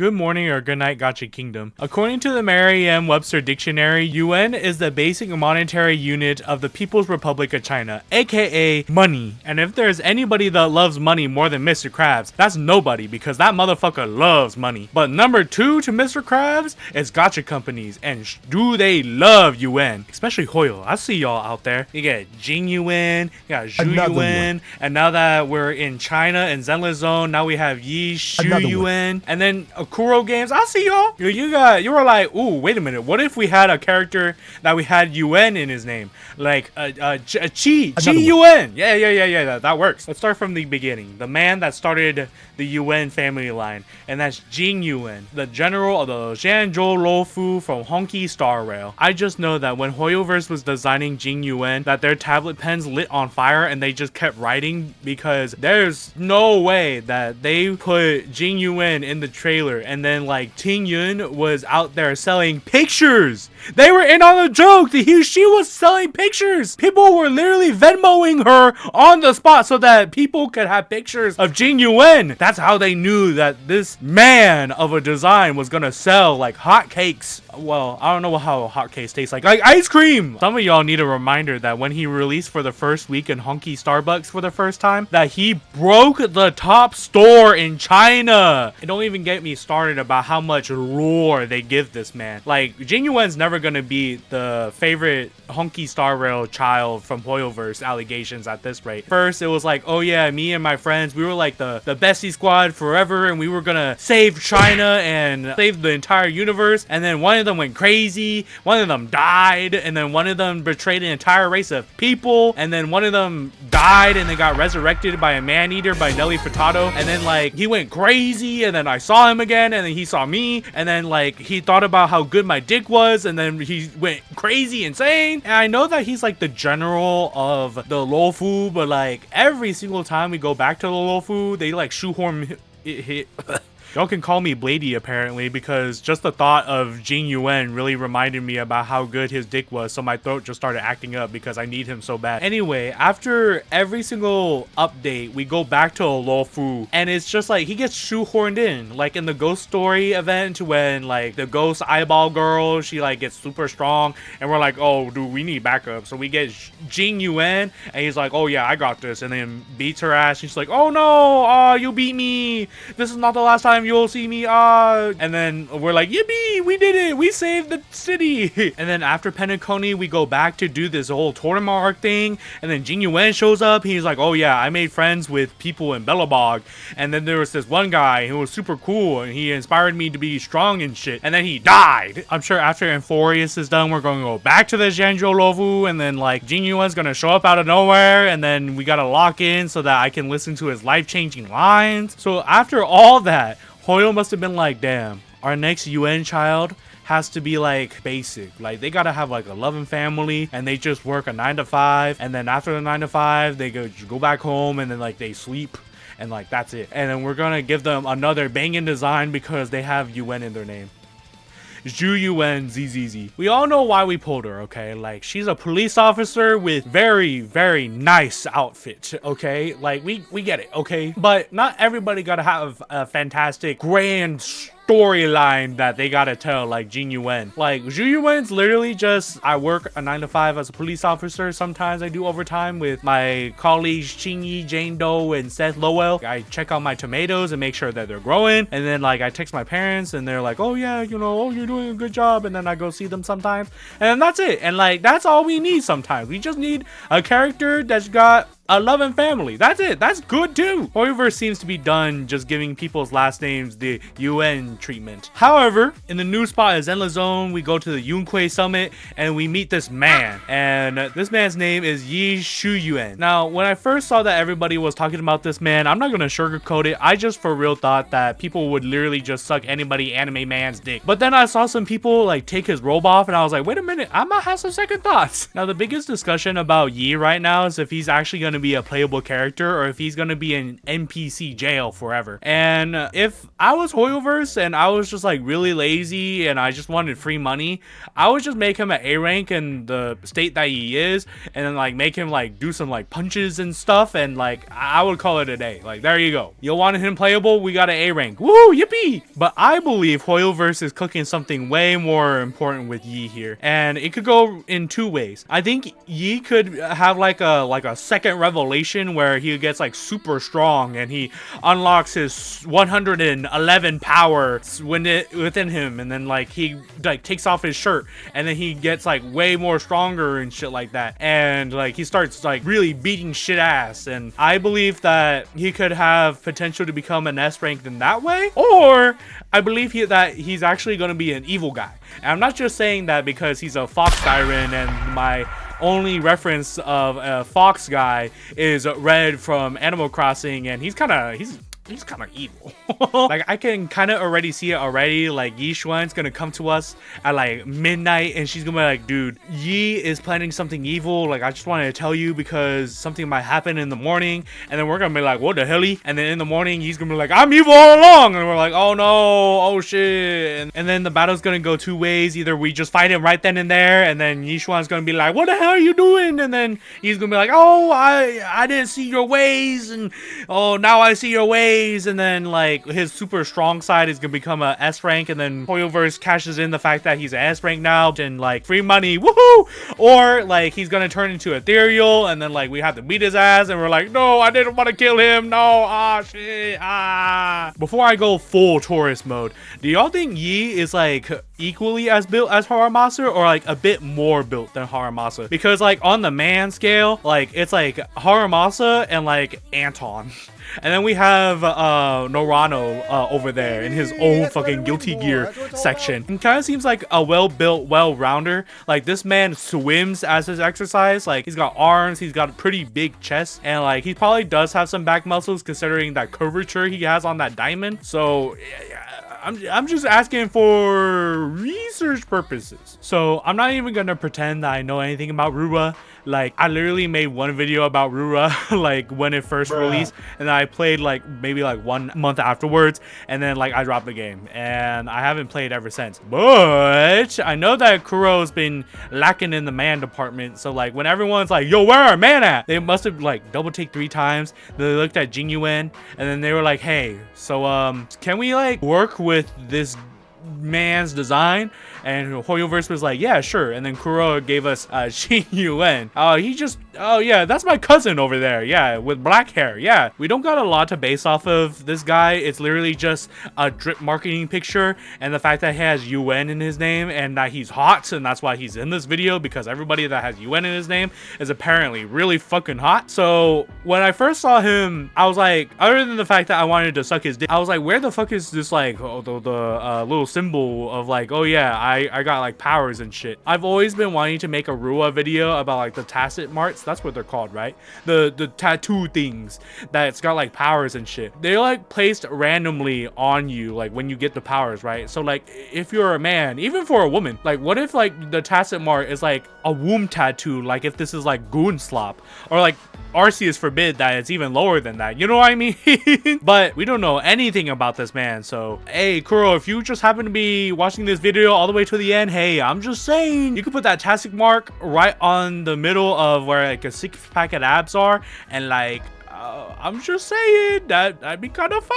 Good morning or good night, Gacha Kingdom. According to the Merriam-Webster Dictionary, yuan is the basic monetary unit of the People's Republic of China, aka money. And if there's anybody that loves money more than Mr. Krabs, that's nobody, because that motherfucker loves money. But number two to Mr. Krabs is gacha companies, and do they love yuan, especially hoyo. I see y'all out there. You get jing yuan, you got qiuyuan, and now that we're in China and zenless zone, now we have shiyuan, and then kuro games. I see y'all. You were like, ooh, wait a minute. What if we had a character that we had yuan in his name, like qiuyuan? Yeah. That works. Let's start from the beginning. The man that started the yuan family line, and that's Jing Yuan, the general of the Xianzhou luofu from Honkai Star Rail. I just know that when Hoyoverse was designing Jing Yuan, that their tablet pens lit on fire and they just kept writing, because there's no way that they put Jing Yuan in the trailer and then like Ting Yun was out there selling pictures. They were in on the joke. She was selling pictures. People were literally Venmoing her on the spot so that people could have pictures of Jing Yuan. That's how they knew that this man of a design was gonna sell like hotcakes. Well, I don't know how hotcakes taste like ice cream. Some of y'all need a reminder that when he released for the first week in Honkai Starbucks for the first time, that he broke the top store in China. And don't even get me started about how much lore they give this man. Like, Jing Yuan's never gonna be the favorite Honkai Star Rail child from Hoyoverse allegations at this rate. First, it was like, oh yeah, me and my friends, we were like the bestie squad forever, and we were gonna save China and save the entire universe. And then one of them went crazy, one of them died, and then one of them betrayed an entire race of people, and then one of them died and they got resurrected by a Maneater by Nelly Furtado. And then like he went crazy, and then I saw him again, and then he saw me, and then like he thought about how good my dick was, and then he went crazy insane. And I know that he's like the general of the luofu, but like every single time we go back to the luofu, they like shoehorn hit. Y'all can call me Blady apparently, because just the thought of Jing Yuan really reminded me about how good his dick was, so my throat just started acting up because I need him so bad. Anyway, after every single update, we go back to a luofu, and it's just like he gets shoehorned in, like in the ghost story event when like the ghost eyeball girl, she like gets super strong, and we're like, oh dude, we need backup. So we get Jing Yuan, and he's like, oh yeah, I got this, and then beats her ass. She's like, oh no, you beat me. This is not the last time you'll see me, and then we're like, yippee, we did it, we saved the city. And then after Penacony, we go back to do this whole tournament arc thing, and then Jing Yuan shows up. He's like, oh yeah, I made friends with people in Bellabog, and then there was this one guy who was super cool, and he inspired me to be strong and shit, and then he died. I'm sure after Euphorius is done, we're going to go back to the Xianzhou luofu, and then like Jing Yuan's gonna show up out of nowhere, and then we gotta lock in so that I can listen to his life-changing lines. So after all that, Hoyo must have been like, damn, our next yuan child has to be like basic. Like they gotta have like a loving family, and they just work a 9 to 5, and then after the 9 to 5 they go back home, and then like they sleep, and like that's it. And then we're gonna give them another banging design because they have yuan in their name. Qiuyuan ZZZ. We all know why we pulled her, okay? Like, she's a police officer with very, very nice outfit, okay? Like, we get it, okay? But not everybody gotta have a fantastic, grand storyline that they gotta tell, like Jing Yuan. Like, Qiuyuan's literally just, I work a 9 to 5 as a police officer. Sometimes I do overtime with my colleagues Chingy, Jane Doe, and Seth Lowell. I check out my tomatoes and make sure that they're growing. And then like I text my parents, and they're like, oh yeah, you know, oh, you're doing a good job. And then I go see them sometimes. And that's it. And like, that's all we need sometimes. We just need a character that's got a loving family. That's it. That's good too. Hoyoverse seems to be done just giving people's last names the UN treatment. However, in the new spot at Zenless Zone, we go to the Yunkui summit, and we meet this man, and this man's name is Yushuan. Now, when I first saw that everybody was talking about this man, I'm not gonna sugarcoat it. I just for real thought that people would literally just suck anybody anime man's dick. But then I saw some people like take his robe off, and I was like, wait a minute, I might have some second thoughts. Now, the biggest discussion about Yi right now is if he's actually gonna be a playable character or if he's gonna be in NPC jail forever. And if I was hoyoverse and I was just like really lazy and I just wanted free money, I would just make him an A rank in the state that he is, and then like make him like do some like punches and stuff, and like I would call it a day. Like, there you go. You wanted him playable, we got an A rank. Woo, yippee! But I believe hoyoverse is cooking something way more important with Yi here, and it could go in two ways. I think Yi could have like a second revelation where he gets like super strong and he unlocks his 111 power within him, and then like he like takes off his shirt and then he gets like way more stronger and shit like that, and like he starts like really beating shit ass. And I believe that he could have potential to become an S rank in that way, or I believe that he's actually going to be an evil guy. And I'm not just saying that because he's a fox siren and my only reference of a fox guy is Red from Animal Crossing, and he's kind of evil. Like, I can kind of already see it already. Like, Yishuan's gonna come to us at like midnight and she's gonna be like, dude, Yi is planning something evil. Like, I just wanted to tell you because something might happen in the morning. And then we're gonna be like, what the hell? And then in the morning he's gonna be like, I'm evil all along. And we're like, oh no, oh shit. And then the battle's gonna go two ways. Either we just fight him right then and there, and then Yishuan's gonna be like, what the hell are you doing? And then he's gonna be like, oh, I didn't see your ways, and oh, now I see your ways. And then like his super strong side is gonna become a S rank, and then hoyoverse cashes in the fact that he's an S rank now and like free money, woohoo! Or like he's gonna turn into ethereal, and then like we have to beat his ass, and we're like, no, I didn't want to kill him, no, ah shit, ah. Before I go full tourist mode, do y'all think Yi is like equally as built as Haramasa, or like a bit more built than Haramasa? Because like on the man scale, like it's like Haramasa and like Anton. And then we have Norano over there in his old fucking Guilty Gear section. He kind of seems like a well-built, well-rounder. Like, this man swims as his exercise. Like, he's got arms, he's got a pretty big chest, and like he probably does have some back muscles considering that curvature he has on that diamond. So I'm just asking for research purposes. So I'm not even gonna pretend that I know anything about Rura. Like, I literally made one video about Rura like when it first released, and then I played like maybe like 1 month afterwards, and then like I dropped the game and I haven't played ever since. But I know that Kuro's been lacking in the man department, so like when everyone's like, yo, where are man at? They must have like double take 3 times. They looked at Jingyuan and then they were like, hey, so can we like work with this man's design? And hoyoverse was like, yeah, sure. And then Kuro gave us shiyuan. Oh yeah, that's my cousin over there, yeah, with black hair. Yeah, we don't got a lot to base off of this guy. It's literally just a drip marketing picture and the fact that he has yuan in his name and that he's hot, and that's why he's in this video, because everybody that has yuan in his name is apparently really fucking hot. So when I first saw him, I was like, other than the fact that I wanted to suck his dick, I was like, where the fuck is this like the little symbol of like, oh yeah, I got like powers and shit. I've always been wanting to make a Rua video about like the tacit marks. That's what they're called, right? The tattoo things that's got like powers and shit. They're like placed randomly on you like when you get the powers, right? So like if you're a man, even for a woman, like what if like the tacit mark is like a womb tattoo, like if this is like goon slop, or like Arceus forbid that it's even lower than that, you know what I mean? But we don't know anything about this man. So hey Kuro, if you just happen to be watching this video all the way to the end, hey, I'm just saying, you could put that tactic mark right on the middle of where like a 6-pack of abs are, and like I'm just saying that'd be kind of fire.